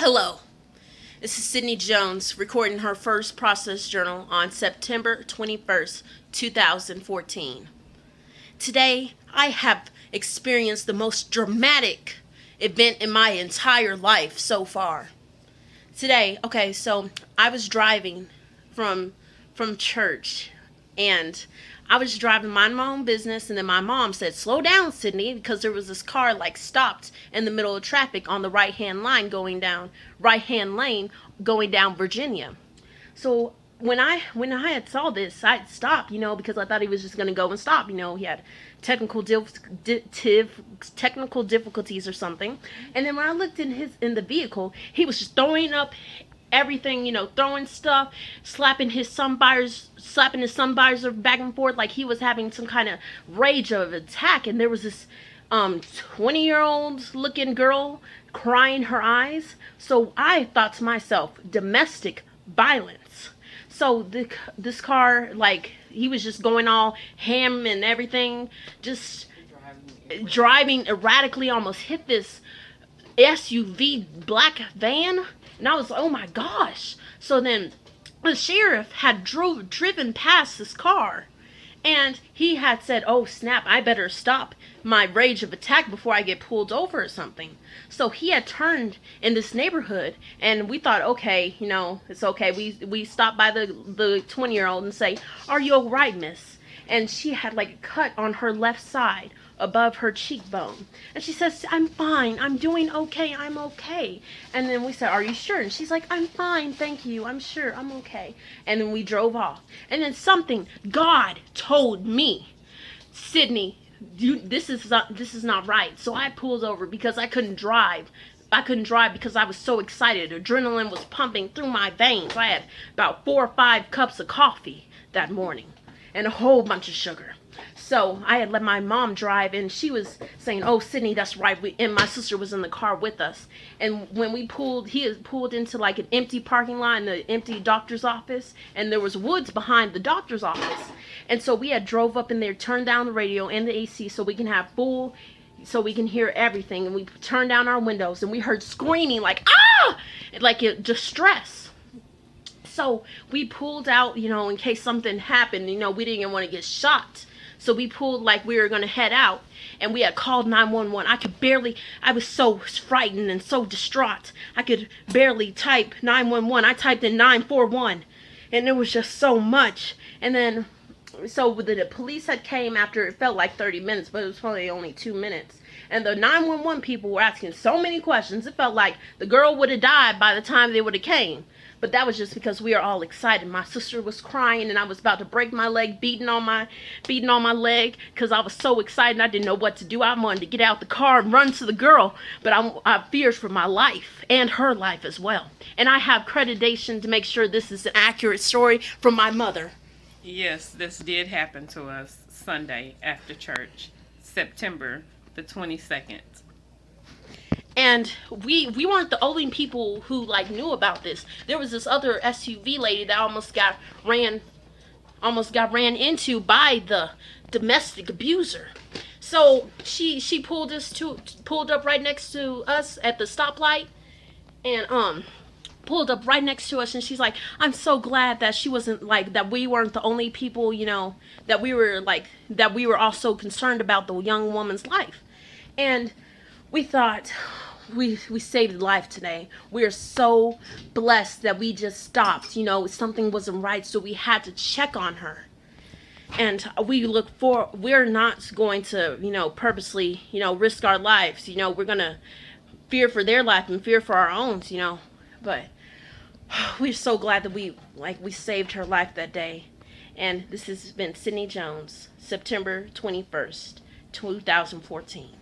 Hello, this is Sydney Jones recording her first process journal on September 21st, 2014. Today, I have experienced the most dramatic event in my entire life so far. Today, so I was driving from church, and I was driving, minding my own business, and then my mom said, "Slow down, Sydney," because there was this car stopped in the middle of traffic on the right hand lane going down Virginia. So when I had saw this, I stopped, because I thought he was just gonna go and stop. He had technical difficulties or something. And then when I looked in the vehicle, he was just throwing up everything, throwing stuff, slapping his sun visor back and forth like he was having some kind of rage of attack. And there was this 20-year-old looking girl crying her eyes. So I thought to myself, domestic violence. So this car, he was just going all ham and everything, just driving erratically, almost hit this SUV black van. And I was like, oh my gosh. So then the sheriff had driven past this car, and he had said, oh snap, I better stop my rage of attack before I get pulled over or something. So he had turned in this neighborhood, and we thought, okay, it's okay. We stopped by the 20-year-old and say, "Are you all right, miss?" And she had a cut on her left side above her cheekbone. And she says, "I'm fine. I'm doing okay. I'm okay." And then we said, "Are you sure?" And she's like, "I'm fine. Thank you. I'm sure. I'm okay." And then we drove off. And then God told me, "Sydney, this is not right." So I pulled over because I couldn't drive. Because I was so excited. Adrenaline was pumping through my veins. I had about 4 or 5 cups of coffee that morning and a whole bunch of sugar. So I had let my mom drive, and she was saying, "Oh, Sydney, that's right." And my sister was in the car with us. And when he had pulled into an empty parking lot in the empty doctor's office, and there was woods behind the doctor's office. And so we had drove up in there, turned down the radio and the AC so we can hear everything. And we turned down our windows, and we heard screaming "Ah!" distress. So we pulled out, in case something happened. We didn't even want to get shot. So we pulled we were going to head out, and we had called 911. I was so frightened and so distraught. I could barely type 911. I typed in 941, and it was just so much. And then, so the police had came after, it felt like 30 minutes, but it was probably only 2 minutes. And the 911 people were asking so many questions. It felt like the girl would have died by the time they would have came. But that was just because we are all excited. My sister was crying, and I was about to break my leg, beating on my leg, because I was so excited. I didn't know what to do. I wanted to get out the car and run to the girl, but I feared for my life and her life as well. And I have accreditation to make sure this is an accurate story from my mother. Yes, this did happen to us Sunday after church, September the 22nd. And we weren't the only people who knew about this. There was this other SUV lady that almost got ran into by the domestic abuser. So she pulled up right next to us at the stoplight, and pulled up right next to us, and she's like, "I'm so glad that she wasn't that we weren't the only people, that we were also concerned about the young woman's life." And we thought, we saved life today. We are so blessed that we just stopped. Something wasn't right, so we had to check on her. And we're not going to, purposely, risk our lives. We're going to fear for their life and fear for our own, But we're so glad that we saved her life that day. And this has been Sydney Jones, September 21st, 2014.